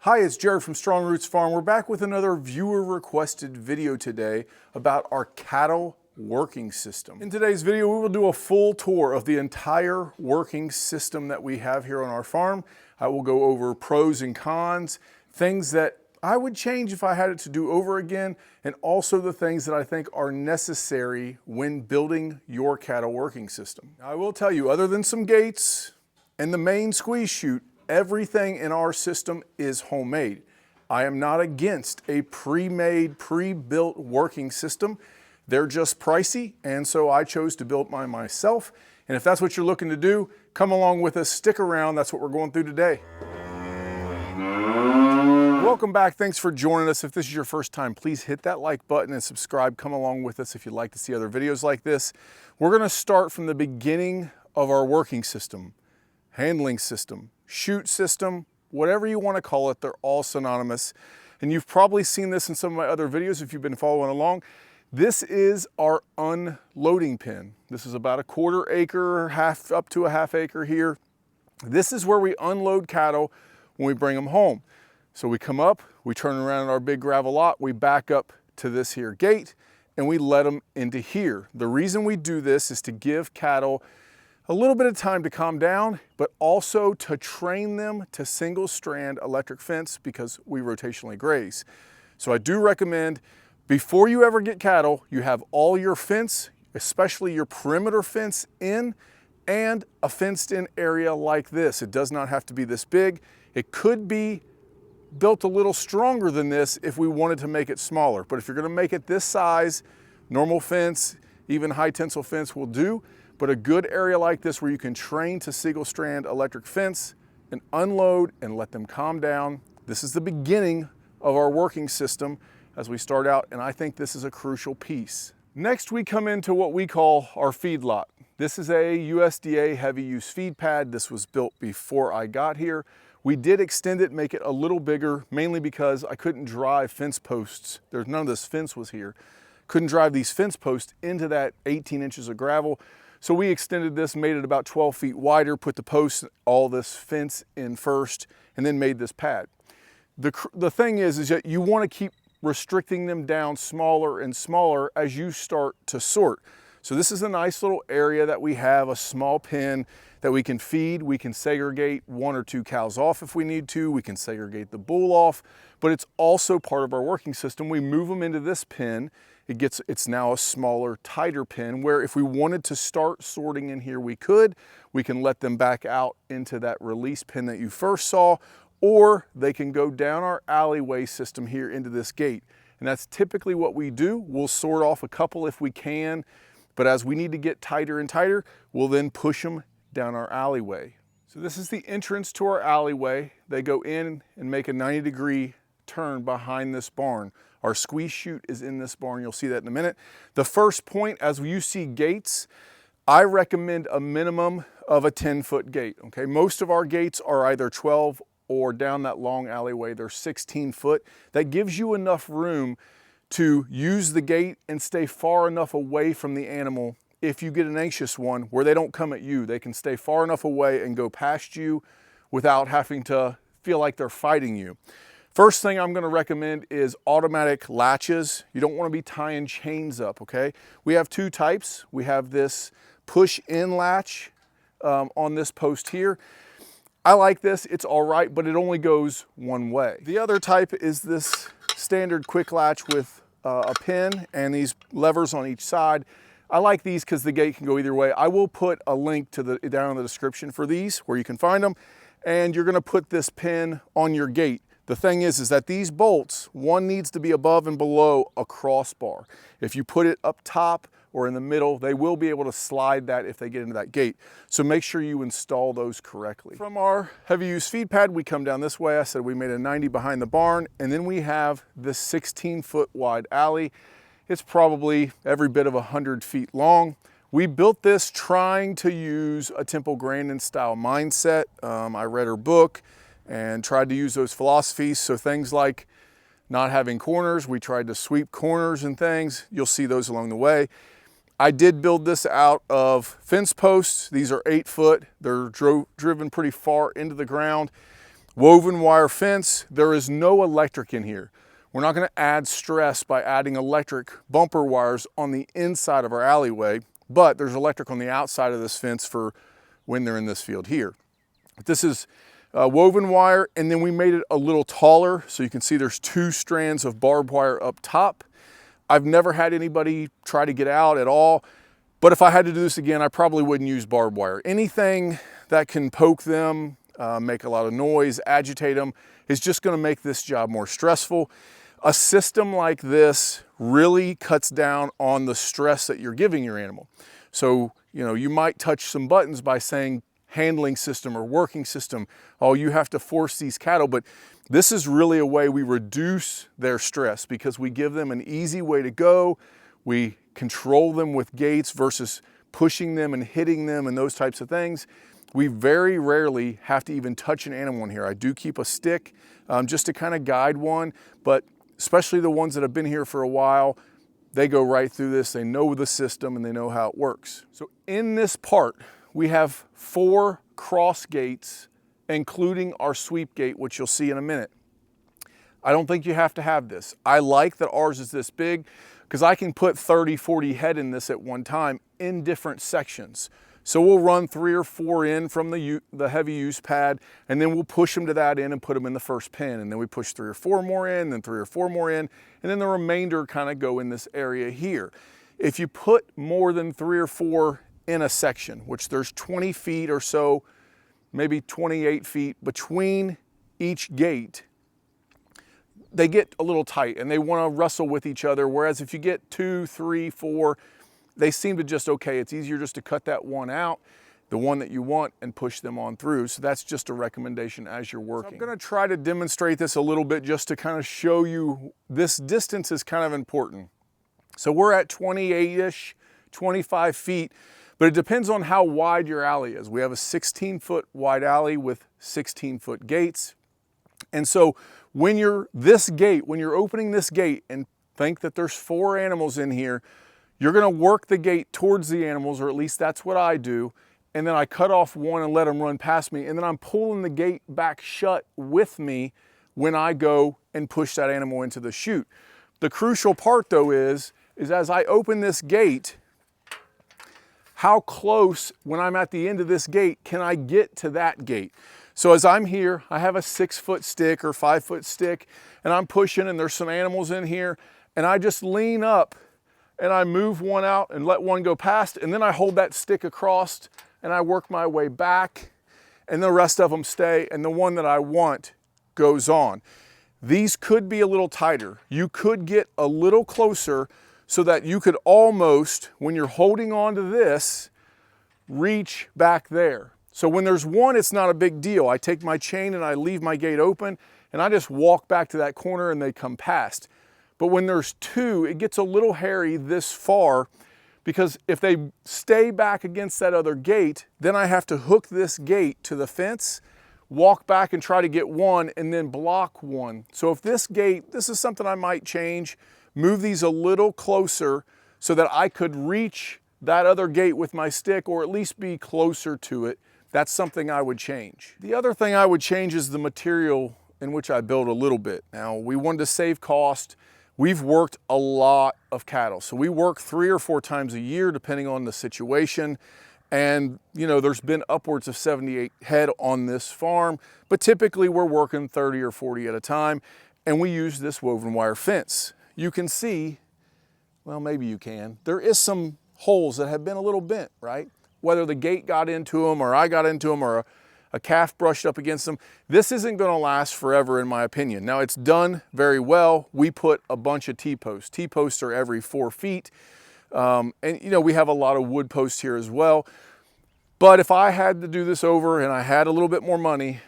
Hi, it's Jared from Strongrootsfarmoh. We're back with another viewer-requested video today about our cattle working system. In today's video, we will do a full tour of the entire working system that we have here on our farm. I will go over pros and cons, things that I would change if I had it to do over again, and also the things that I think are necessary when building your cattle working system. Now, I will tell you, other than some gates and the main squeeze chute, everything in our system is homemade. I am not against a pre-made, pre-built working system. They're just pricey, and so I chose to build mine myself. And if that's what you're looking to do, come along with us, stick around. That's what we're going through today. Welcome back. Thanks for joining us. If this is your first time, please hit that like button and subscribe. Come along with us if you'd like to see other videos like this. We're going to start from the beginning of our working system, handling system, chute system, whatever you want to call it, they're all synonymous. And you've probably seen this in some of my other videos if you've been following along. This is our unloading pen. This is about a quarter acre, up to a half acre here. This is where we unload cattle when we bring them home. So we come up, we turn around in our big gravel lot, we back up to this here gate, and we let them into here. The reason we do this is to give cattle a little bit of time to calm down, but also to train them to single strand electric fence because we rotationally graze. So I do recommend before you ever get cattle, you have all your fence, especially your perimeter fence in, and a fenced in area like this. It does not have to be this big. It could be built a little stronger than this if we wanted to make it smaller. But if you're gonna make it this size, normal fence, even high tensile fence will do. But a good area like this where you can train to single strand electric fence and unload and let them calm down. This is the beginning of our working system as we start out, and I think this is a crucial piece. Next, we come into what we call our feed lot. This is a USDA heavy use feed pad. This was built before I got here. We did extend it, make it a little bigger, mainly because I couldn't drive fence posts. There's none of this fence was here. Couldn't drive these fence posts into that 18 inches of gravel. So we extended this, made it about 12 feet wider, put the posts, all this fence in first, and then made this pad. The thing is that you want to keep restricting them down smaller and smaller as you start to sort. So this is a nice little area that we have, a small pen that we can feed. We can segregate 1 or 2 cows off if we need to. We can segregate the bull off, but it's also part of our working system. We move them into this pen. It's now a smaller, tighter pen where if we wanted to start sorting in here, we could. We can let them back out into that release pen that you first saw, or they can go down our alleyway system here into this gate. And that's typically what we do. We'll sort off a couple if we can, but as we need to get tighter and tighter, we'll then push them down our alleyway. So this is the entrance to our alleyway. They go in and make a 90-degree turn behind this barn. Our squeeze chute is in this barn. You'll see that in a minute. The first point, as you see gates, I recommend a minimum of a 10-foot gate, okay? Most of our gates are either 12 or down that long alleyway, they're 16 foot. That gives you enough room to use the gate and stay far enough away from the animal if you get an anxious one where they don't come at you. They can stay far enough away and go past you without having to feel like they're fighting you. First thing I'm gonna recommend is automatic latches. You don't wanna be tying chains up, okay? We have 2 types. We have this push-in latch on this post here. I like this, it's all right, but it only goes one way. The other type is this standard quick latch with a pin and these levers on each side. I like these because the gate can go either way. I will put a link to down in the description for these where you can find them, and you're gonna put this pin on your gate. The thing is that these bolts, one needs to be above and below a crossbar. If you put it up top or in the middle, they will be able to slide that if they get into that gate. So make sure you install those correctly. From our heavy use feed pad, we come down this way. I said we made a 90 behind the barn, and then we have this 16-foot wide alley. It's probably every bit of 100 feet long. We built this trying to use a Temple Grandin style mindset. I read her book and tried to use those philosophies. So things like not having corners, we tried to sweep corners and things. You'll see those along the way. I did build this out of fence posts. These are 8 foot. They're driven pretty far into the ground. Woven wire fence, there is no electric in here. We're not going to add stress by adding electric bumper wires on the inside of our alleyway, but there's electric on the outside of this fence for when they're in this field here. This is woven wire, and then we made it a little taller, so you can see there's 2 strands of barbed wire up top. I've never had anybody try to get out at all, but if I had to do this again, I probably wouldn't use barbed wire. Anything that can poke them, make a lot of noise, agitate them, is just going to make this job more stressful. A system like this really cuts down on the stress that you're giving your animal. So, you might touch some buttons by saying handling system or working system. Oh, you have to force these cattle, but this is really a way we reduce their stress because we give them an easy way to go. We control them with gates versus pushing them and hitting them and those types of things. We very rarely have to even touch an animal in here. I do keep a stick just to kind of guide one, but especially the ones that have been here for a while, they go right through this. They know the system and they know how it works. So in this part, we have 4 cross gates, including our sweep gate, which you'll see in a minute. I don't think you have to have this. I like that ours is this big because I can put 30, 40 head in this at one time in different sections. So we'll run 3 or 4 in from the heavy use pad, and then we'll push them to that end and put them in the first pen. And then we push 3 or 4 more in, then 3 or 4 more in, and then the remainder kind of go in this area here. If you put more than 3 or 4 in a section, which there's 20 feet or so, maybe 28 feet between each gate, they get a little tight and they want to wrestle with each other. Whereas if you get 2, 3, 4, they seem to just okay. It's easier just to cut that one out, the one that you want, and push them on through. So that's just a recommendation as you're working. So I'm going to try to demonstrate this a little bit just to kind of show you this distance is kind of important. So we're at 28-ish, 25 feet, but it depends on how wide your alley is. We have a 16-foot wide alley with 16-foot gates. And so when you're opening this gate and think that there's 4 animals in here, you're going to work the gate towards the animals, or at least that's what I do. And then I cut off one and let them run past me. And then I'm pulling the gate back shut with me when I go and push that animal into the chute. The crucial part though is as I open this gate, how close when I'm at the end of this gate can I get to that gate? So as I'm here, I have a 6-foot stick or 5-foot stick, and I'm pushing, and there's some animals in here, and I just lean up and I move one out and let one go past, and then I hold that stick across and I work my way back, and the rest of them stay, and the one that I want goes on. These could be a little tighter. You could get a little closer so that you could almost, when you're holding on to this, reach back there. So when there's one, it's not a big deal. I take my chain and I leave my gate open and I just walk back to that corner and they come past. But when there's 2, it gets a little hairy this far, because if they stay back against that other gate, then I have to hook this gate to the fence, walk back and try to get one, and then block one. So if this gate, this is something I might change, move these a little closer so that I could reach that other gate with my stick, or at least be closer to it. That's something I would change. The other thing I would change is the material in which I build a little bit. Now, we wanted to save cost. We've worked a lot of cattle. So we work 3 or 4 times a year, depending on the situation. And there's been upwards of 78 head on this farm, but typically we're working 30 or 40 at a time. And we use this woven wire fence. You can see, well, maybe you can, there is some holes that have been a little bent, right? Whether the gate got into them or I got into them or a calf brushed up against them. This isn't going to last forever, in my opinion. Now, it's done very well. We put a bunch of T-posts. T-posts are every 4 feet. And we have a lot of wood posts here as well. But if I had to do this over and I had a little bit more money,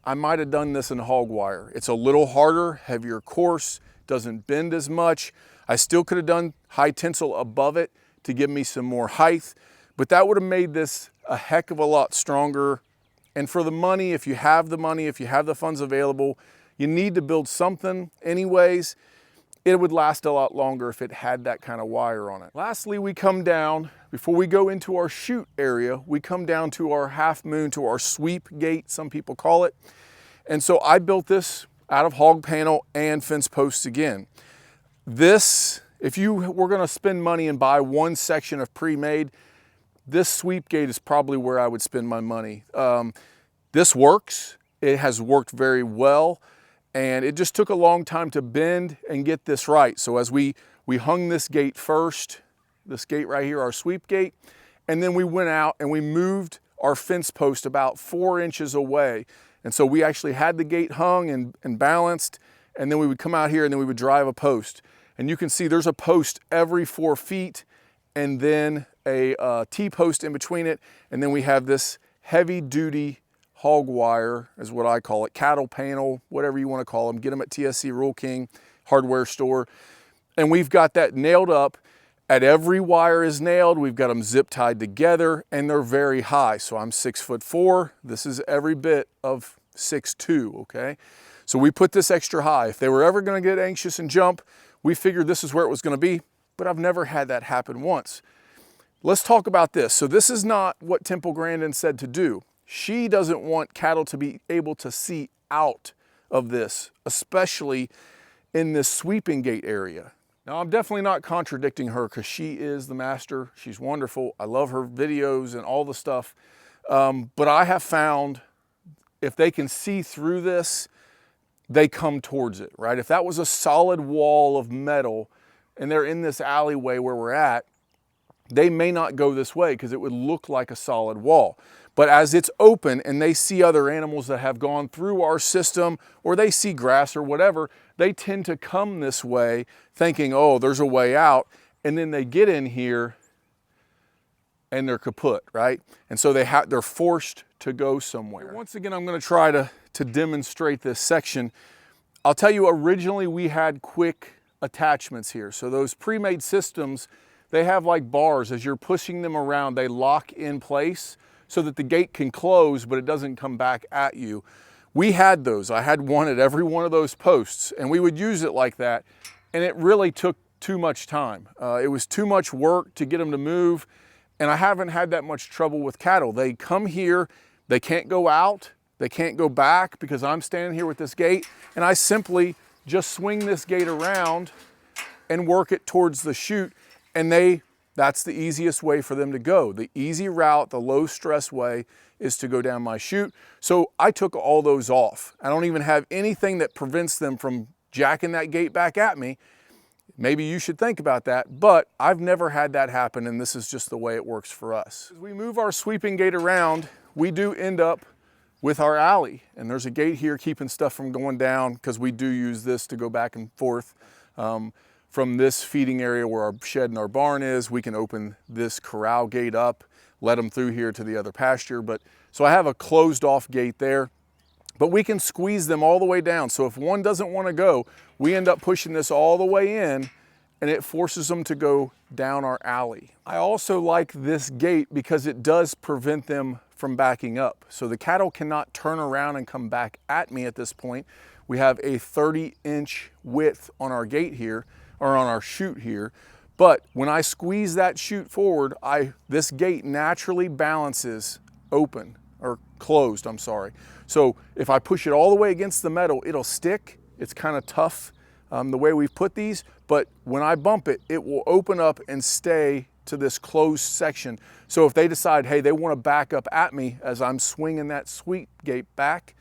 I might have done this in hog wire. It's a little harder, heavier course, doesn't bend as much. I still could have done high tensile above it to give me some more height, but that would have made this a heck of a lot stronger. And for the money, if you have the funds available, you need to build something anyways. It would last a lot longer if it had that kind of wire on it. Lastly, we come down, before we go into our chute area, we come down to our half moon, to our sweep gate, some people call it. And so I built this out of hog panel and fence posts again. This, if you were gonna spend money and buy one section of pre-made, this sweep gate is probably where I would spend my money. This works. It has worked very well, and it just took a long time to bend and get this right. So as we hung this gate first, this gate right here, our sweep gate, and then we went out and we moved our fence post about 4 inches away. And so we actually had the gate hung and balanced, and then we would come out here and then we would drive a post. And you can see there's a post every 4 feet and then a T-post in between it. And then we have this heavy duty hog wire, is what I call it, cattle panel, whatever you want to call them. Get them at TSC Rural King hardware store. And we've got that nailed up. At every wire is nailed. We've got them zip tied together, and they're very high. So I'm 6'4". This is every bit of 6'2", okay? So we put this extra high. If they were ever gonna get anxious and jump, we figured this is where it was gonna be, but I've never had that happen once. Let's talk about this. So this is not what Temple Grandin said to do. She doesn't want cattle to be able to see out of this, especially in this sweeping gate area. Now, I'm definitely not contradicting her because she is the master. She's wonderful. I love her videos and all the stuff. But I have found if they can see through this, they come towards it, right? If that was a solid wall of metal and they're in this alleyway where we're at, they may not go this way because it would look like a solid wall. But as it's open and they see other animals that have gone through our system, or they see grass or whatever, they tend to come this way thinking, oh, there's a way out. And then they get in here and they're kaput, right? And so they're forced to go somewhere. Once again, I'm gonna try to demonstrate this section. I'll tell you, originally we had quick attachments here. So those pre-made systems, they have like bars. As you're pushing them around, they lock in place so that the gate can close, but it doesn't come back at you. We had those. I had one at every one of those posts, and we would use it like that, and it really took too much time. It was too much work to get them to move, and I haven't had that much trouble with cattle. They come here, they can't go out, they can't go back because I'm standing here with this gate, and I simply just swing this gate around and work it towards the chute, and that's the easiest way for them to go. The easy route, the low stress way, is to go down my chute. So I took all those off. I don't even have anything that prevents them from jacking that gate back at me. Maybe you should think about that, but I've never had that happen, and this is just the way it works for us. As we move our sweeping gate around, we do end up with our alley, and there's a gate here keeping stuff from going down because we do use this to go back and forth. From this feeding area where our shed and our barn is, we can open this corral gate up, let them through here to the other pasture. So I have a closed off gate there, but we can squeeze them all the way down. So if one doesn't want to go, we end up pushing this all the way in, and it forces them to go down our alley. I also like this gate because it does prevent them from backing up. So the cattle cannot turn around and come back at me at this point. We have a 30-inch width on our gate here, or on our chute here. But when I squeeze that chute forward, this gate naturally balances open, or closed, I'm sorry. So if I push it all the way against the metal, it'll stick. It's kind of tough the way we've put these, but when I bump it, it will open up and stay to this closed section. So if they decide, hey, they want to back up at me as I'm swinging that sweep gate back,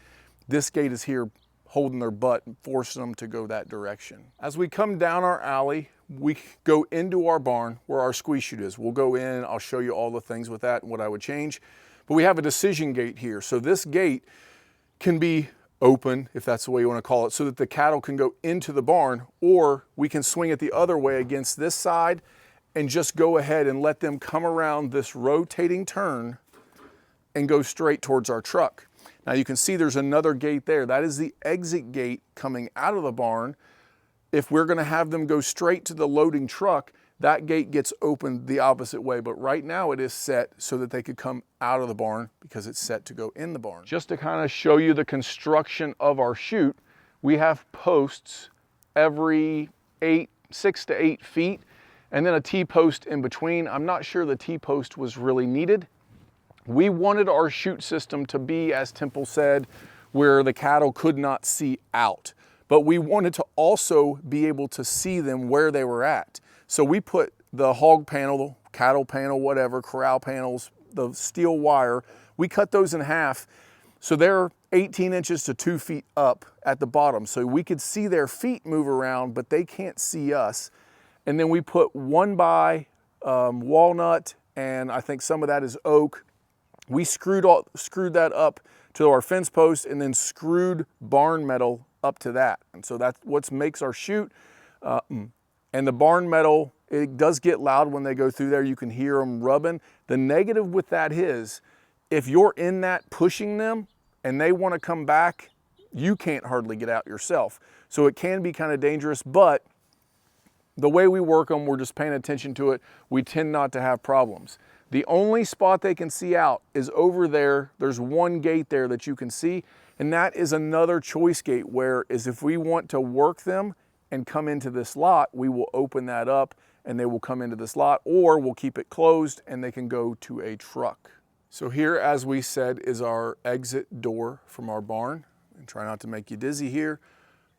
this gate is here holding their butt and forcing them to go that direction. As we come down our alley, we go into our barn where our squeeze chute is. We'll go in, I'll show you all the things with that and what I would change. But we have a decision gate here. So this gate can be open, if that's the way you want to call it, so that the cattle can go into the barn, or we can swing it the other way against this side and just go ahead and let them come around this rotating turn and go straight towards our truck. Now you can see there's another gate there. That is the exit gate coming out of the barn. If we're gonna have them go straight to the loading truck, that gate gets opened the opposite way. But right now it is set so that they could come out of the barn because it's set to go in the barn. Just to kind of show you the construction of our chute, we have posts every 6 to 8 feet, and then a T-post in between. I'm not sure the T-post was really needed. We wanted our chute system to be, as Temple said, where the cattle could not see out. But we wanted to also be able to see them where they were at. So we put the hog panel, cattle panel, whatever, corral panels, the steel wire, we cut those in half. So they're 18 inches to 2 feet up at the bottom. So we could see their feet move around, but they can't see us. And then we put 1x walnut, and I think some of that is oak. We screwed that up to our fence post and then screwed barn metal up to that. And so that's what makes our chute. And the barn metal, it does get loud when they go through there. You can hear them rubbing. The negative with that is, if you're in that pushing them and they want to come back, you can't hardly get out yourself. So it can be kind of dangerous, but the way we work them, we're just paying attention to it. We tend not to have problems. The only spot they can see out is over there. There's one gate there that you can see, and that is another choice gate, where is if we want to work them and come into this lot, we will open that up and they will come into this lot, or we'll keep it closed and they can go to a truck. So here, as we said, is our exit door from our barn. And try not to make you dizzy here,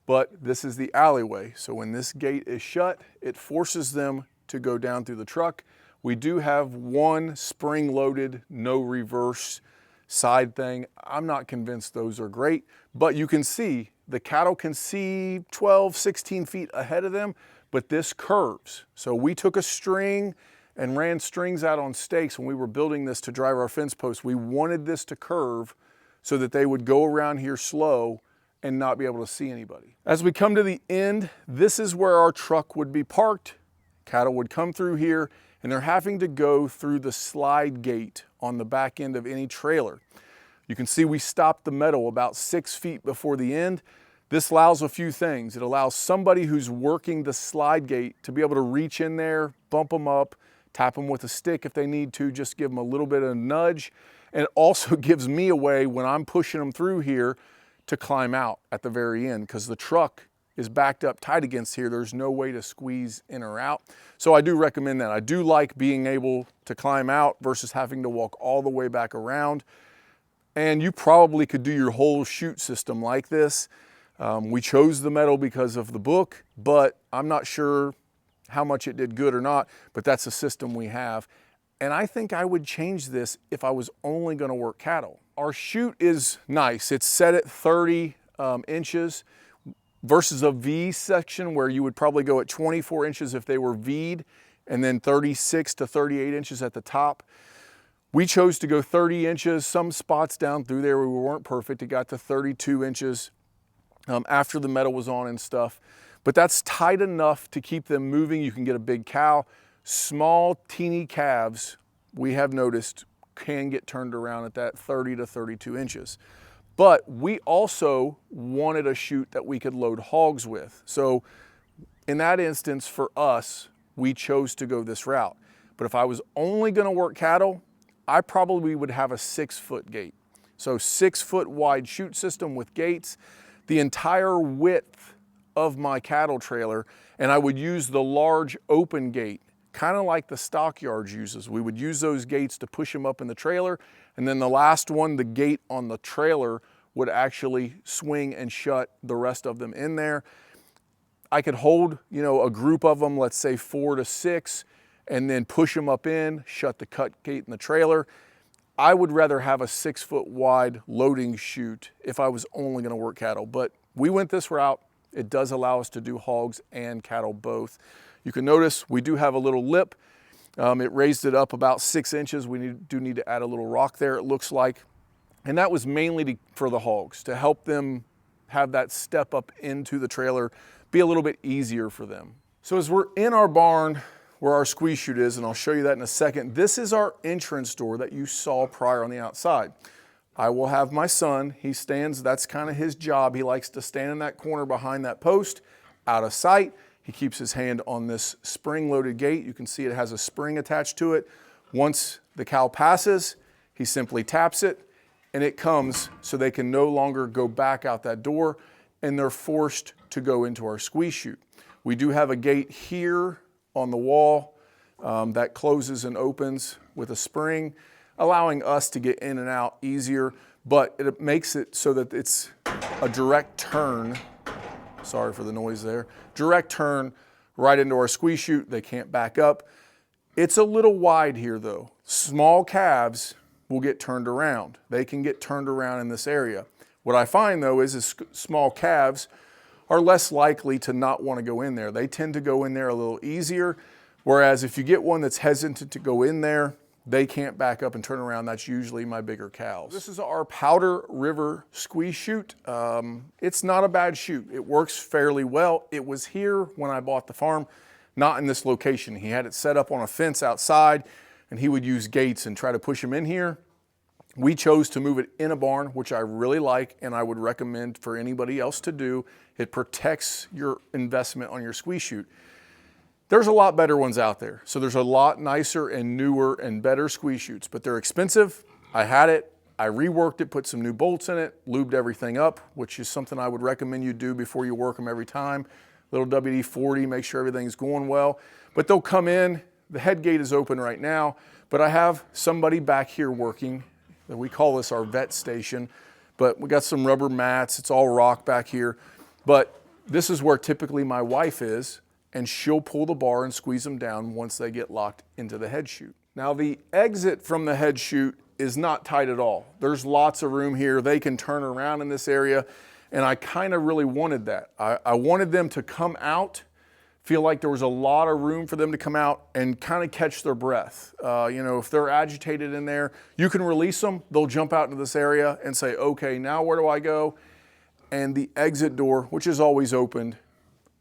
but this is the alleyway. So when this gate is shut, it forces them to go down through the truck. We do have one spring-loaded, no reverse side thing. I'm not convinced those are great, but you can see, the cattle can see 12, 16 feet ahead of them, but this curves. So we took a string and ran strings out on stakes when we were building this to drive our fence posts. We wanted this to curve so that they would go around here slow and not be able to see anybody. As we come to the end, this is where our truck would be parked. Cattle would come through here, and they're having to go through the slide gate on the back end of any trailer. You can see we stopped the metal about 6 feet before the end. This allows a few things. It allows somebody who's working the slide gate to be able to reach in there, bump them up, tap them with a stick if they need to, just give them a little bit of a nudge. And it also gives me a way, when I'm pushing them through here, to climb out at the very end, because the truck is backed up tight against here. There's no way to squeeze in or out. So I do recommend that. I do like being able to climb out versus having to walk all the way back around. And you probably could do your whole chute system like this. We chose the metal because of the book, but I'm not sure how much it did good or not, but that's the system we have. And I think I would change this if I was only gonna work cattle. Our chute is nice. It's set at 30 inches versus a V section where you would probably go at 24 inches if they were V'd, and then 36 to 38 inches at the top. We chose to go 30 inches. Some spots down through there we weren't perfect. It got to 32 inches after the metal was on and stuff. But that's tight enough to keep them moving. You can get a big cow. Small, teeny calves, we have noticed, can get turned around at that 30 to 32 inches. But we also wanted a chute that we could load hogs with. So in that instance, for us, we chose to go this route. But if I was only gonna work cattle, I probably would have a 6-foot gate. So 6-foot wide chute system with gates, the entire width of my cattle trailer, and I would use the large open gate, kind of like the stockyards uses. We would use those gates to push them up in the trailer, and then the last one, the gate on the trailer, would actually swing and shut the rest of them in there. I could hold, you know, a group of them, let's say 4 to 6, and then push them up in, shut the cut gate in the trailer. I would rather have a 6-foot wide loading chute if I was only gonna work cattle, but we went this route. It does allow us to do hogs and cattle both. You can notice we do have a little lip. It raised it up about 6 inches. We do need to add a little rock there, it looks like. And that was mainly for the hogs, to help them have that step up into the trailer, be a little bit easier for them. So as we're in our barn, where our squeeze chute is, and I'll show you that in a second, this is our entrance door that you saw prior on the outside. I will have my son, he stands, that's kind of his job. He likes to stand in that corner behind that post, out of sight. He keeps his hand on this spring-loaded gate. You can see it has a spring attached to it. Once the cow passes, he simply taps it, and it comes, so they can no longer go back out that door, and they're forced to go into our squeeze chute. We do have a gate here on the wall that closes and opens with a spring, allowing us to get in and out easier, but it makes it so that it's a direct turn, sorry for the noise there, direct turn right into our squeeze chute. They can't back up. It's a little wide here though. Small calves will get turned around. They can get turned around in this area. What I find though is small calves are less likely to not want to go in there. They tend to go in there a little easier, whereas if you get one that's hesitant to go in there, they can't back up and turn around. That's usually my bigger cows. This is our Powder River squeeze chute. It's not a bad chute. It works fairly well. It was here when I bought the farm, not in this location. He had it set up on a fence outside and he would use gates and try to push them in here. We chose to move it in a barn, which I really like and I would recommend for anybody else to do. It protects your investment on your squeeze chute. There's a lot better ones out there. So there's a lot nicer and newer and better squeeze chutes, but they're expensive. I had it, I reworked it, put some new bolts in it, lubed everything up, which is something I would recommend you do before you work them every time. Little WD-40, make sure everything's going well. But they'll come in, the head gate is open right now, but I have somebody back here working. We call this our vet station, but we got some rubber mats, it's all rock back here. But this is where typically my wife is, and she'll pull the bar and squeeze them down once they get locked into the head chute. Now the exit from the head chute is not tight at all. There's lots of room here. They can turn around in this area, and I kind of really wanted that. I wanted them to come out, feel like there was a lot of room for them to come out and kind of catch their breath. You know, if they're agitated in there, you can release them. They'll jump out into this area and say, okay, now where do I go? And the exit door, which is always opened,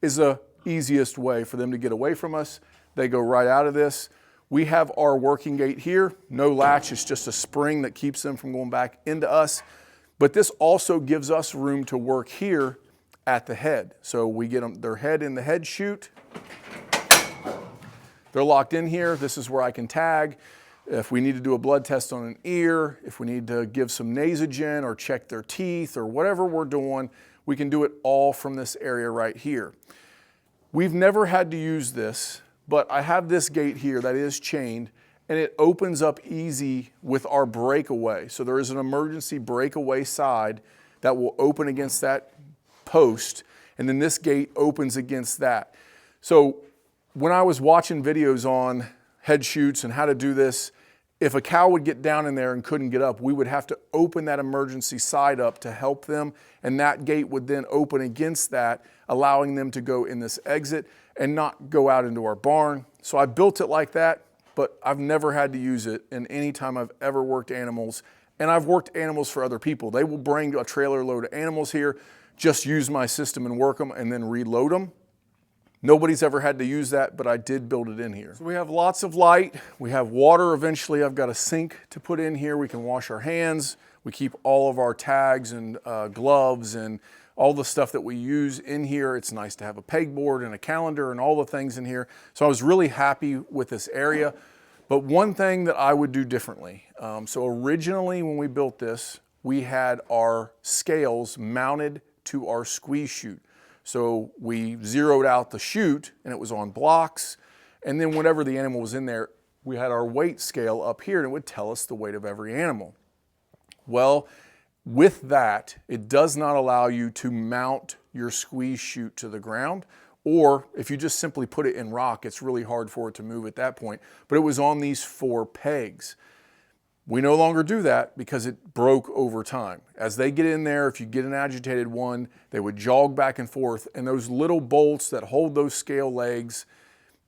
is the easiest way for them to get away from us. They go right out of this. We have our working gate here, no latch, it's just a spring that keeps them from going back into us. But this also gives us room to work here at the head. So we get them, their head in the head chute. They're locked in here. This is where I can tag. If we need to do a blood test on an ear, if we need to give some Nasogen or check their teeth or whatever we're doing, we can do it all from this area right here. We've never had to use this, but I have this gate here that is chained and it opens up easy with our breakaway. So there is an emergency breakaway side that will open against that post, and then this gate opens against that. So when I was watching videos on head chutes and how to do this, if a cow would get down in there and couldn't get up, we would have to open that emergency side up to help them, and that gate would then open against that, allowing them to go in this exit and not go out into our barn. So I built it like that, but I've never had to use it in any time I've ever worked animals. And I've worked animals for other people. They will bring a trailer load of animals here, just use my system and work them and then reload them. Nobody's ever had to use that, but I did build it in here. So we have lots of light. We have water eventually. I've got a sink to put in here. We can wash our hands. We keep all of our tags and gloves and all the stuff that we use in here. It's nice to have a pegboard and a calendar and all the things in here. So I was really happy with this area. But one thing that I would do differently. So originally when we built this, we had our scales mounted to our squeeze chute. So we zeroed out the chute and it was on blocks. And then whenever the animal was in there, we had our weight scale up here and it would tell us the weight of every animal. Well, with that, it does not allow you to mount your squeeze chute to the ground, or if you just simply put it in rock, it's really hard for it to move at that point. But it was on these 4 pegs. We no longer do that because it broke over time. As they get in there, if you get an agitated one, they would jog back and forth, and those little bolts that hold those scale legs,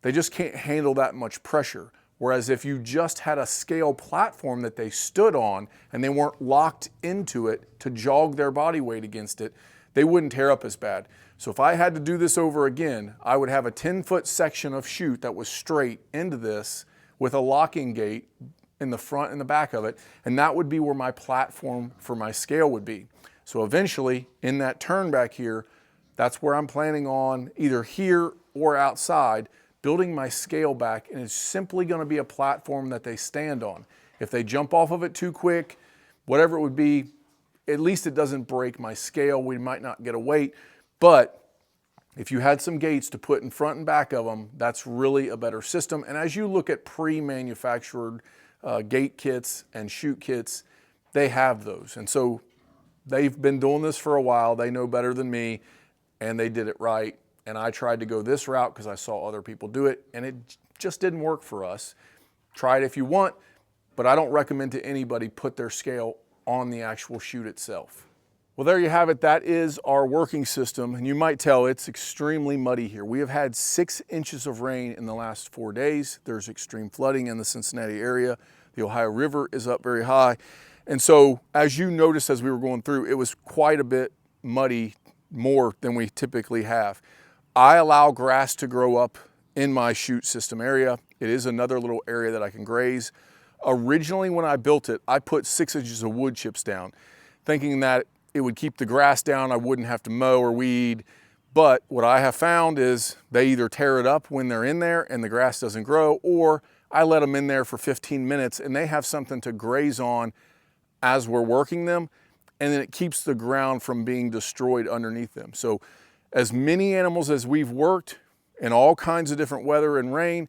they just can't handle that much pressure. Whereas if you just had a scale platform that they stood on and they weren't locked into it to jog their body weight against it, they wouldn't tear up as bad. So if I had to do this over again, I would have a 10-foot section of chute that was straight into this with a locking gate in the front and the back of it, and that would be where my platform for my scale would be. So eventually, in that turn back here, that's where I'm planning on, either here or outside, building my scale back, and it's simply gonna be a platform that they stand on. If they jump off of it too quick, whatever it would be, at least it doesn't break my scale. We might not get a weight, but if you had some gates to put in front and back of them, that's really a better system. And as you look at pre-manufactured gate kits and chute kits, they have those. And so They've been doing this for a while. They know better than me, and they did it right. And I tried to go this route because I saw other people do it, and it just didn't work for us. Try it if you want, but I don't recommend to anybody put their scale on the actual chute itself. Well, there you have it. That is our working system. And you might tell it's extremely muddy here. We have had 6 inches of rain in the last 4 days. There's extreme flooding in the Cincinnati area. The Ohio River is up very high. And so as you noticed as we were going through, it was quite a bit muddy, more than we typically have. I allow grass to grow up in my chute system area. It is another little area that I can graze. Originally, when I built it, I put 6 inches of wood chips down, thinking that it would keep the grass down. I wouldn't have to mow or weed. But what I have found is they either tear it up when they're in there and the grass doesn't grow, or I let them in there for 15 minutes and they have something to graze on as we're working them. And then it keeps the ground from being destroyed underneath them. So as many animals as we've worked in all kinds of different weather and rain,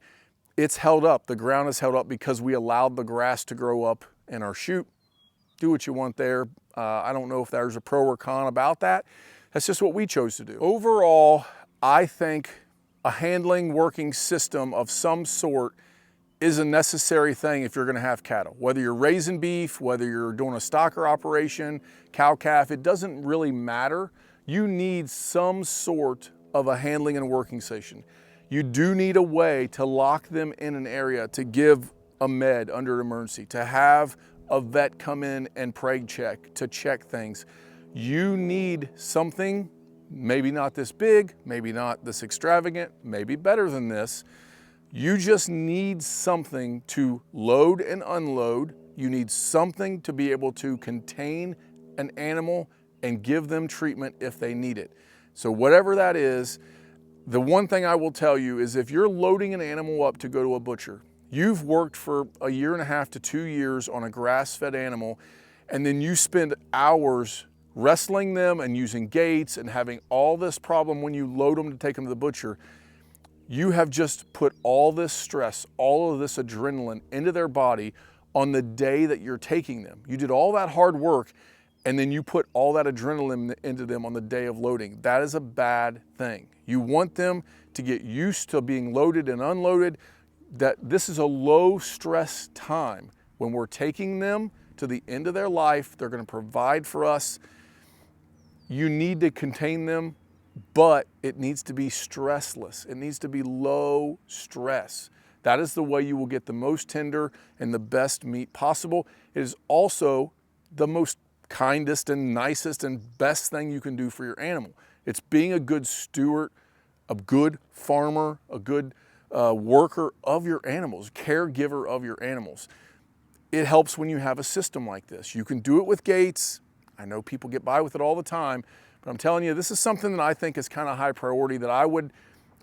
it's held up. The ground is held up because we allowed the grass to grow up in our chute. Do what you want there. I don't know if there's a pro or con about that. That's just what we chose to do. Overall, I think a handling working system of some sort is a necessary thing if you're gonna have cattle. Whether you're raising beef, whether you're doing a stocker operation, cow-calf, it doesn't really matter. You need some sort of a handling and working station. You do need a way to lock them in an area, to give a med under an emergency, to have a vet come in and preg check, to check things. You need something, maybe not this big, maybe not this extravagant, maybe better than this. You just need something to load and unload. You need something to be able to contain an animal and give them treatment if they need it. So whatever that is, the one thing I will tell you is if you're loading an animal up to go to a butcher, you've worked for 1.5 to 2 years on a grass-fed animal, and then you spend hours wrestling them and using gates and having all this problem when you load them to take them to the butcher. You have just put all this stress, all of this adrenaline into their body on the day that you're taking them. You did all that hard work, and then you put all that adrenaline into them on the day of loading. That is a bad thing. You want them to get used to being loaded and unloaded, that this is a low stress time. When we're taking them to the end of their life, they're gonna provide for us. You need to contain them, but it needs to be stressless. It needs to be low stress. That is the way you will get the most tender and the best meat possible. It is also the most kindest and nicest and best thing you can do for your animal. It's being a good steward, a good farmer, a good worker of your animals, caregiver of your animals. It helps when you have a system like this. You can do it with gates. I know people get by with it all the time, but I'm telling you, this is something that I think is kind of high priority that I would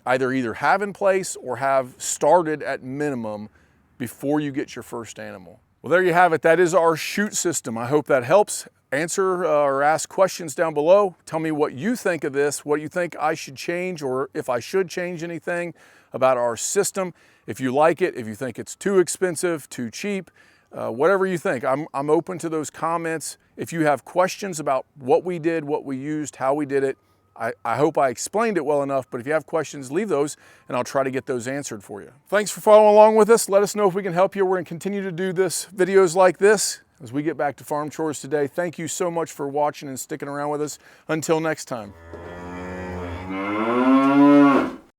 either have in place or have started at minimum before you get your first animal. Well, there you have it. That is our chute system. I hope that helps. Answer or ask questions down below. Tell me what you think of this, what you think I should change, or if I should change anything about our system. If you like it, if you think it's too expensive, too cheap, whatever you think, I'm open to those comments. If you have questions about what we did, what we used, how we did it, I hope I explained it well enough, but if you have questions, leave those and I'll try to get those answered for you. Thanks for following along with us. Let us know if we can help you. We're gonna continue to do videos like this as we get back to farm chores today. Thank you so much for watching and sticking around with us. Until next time.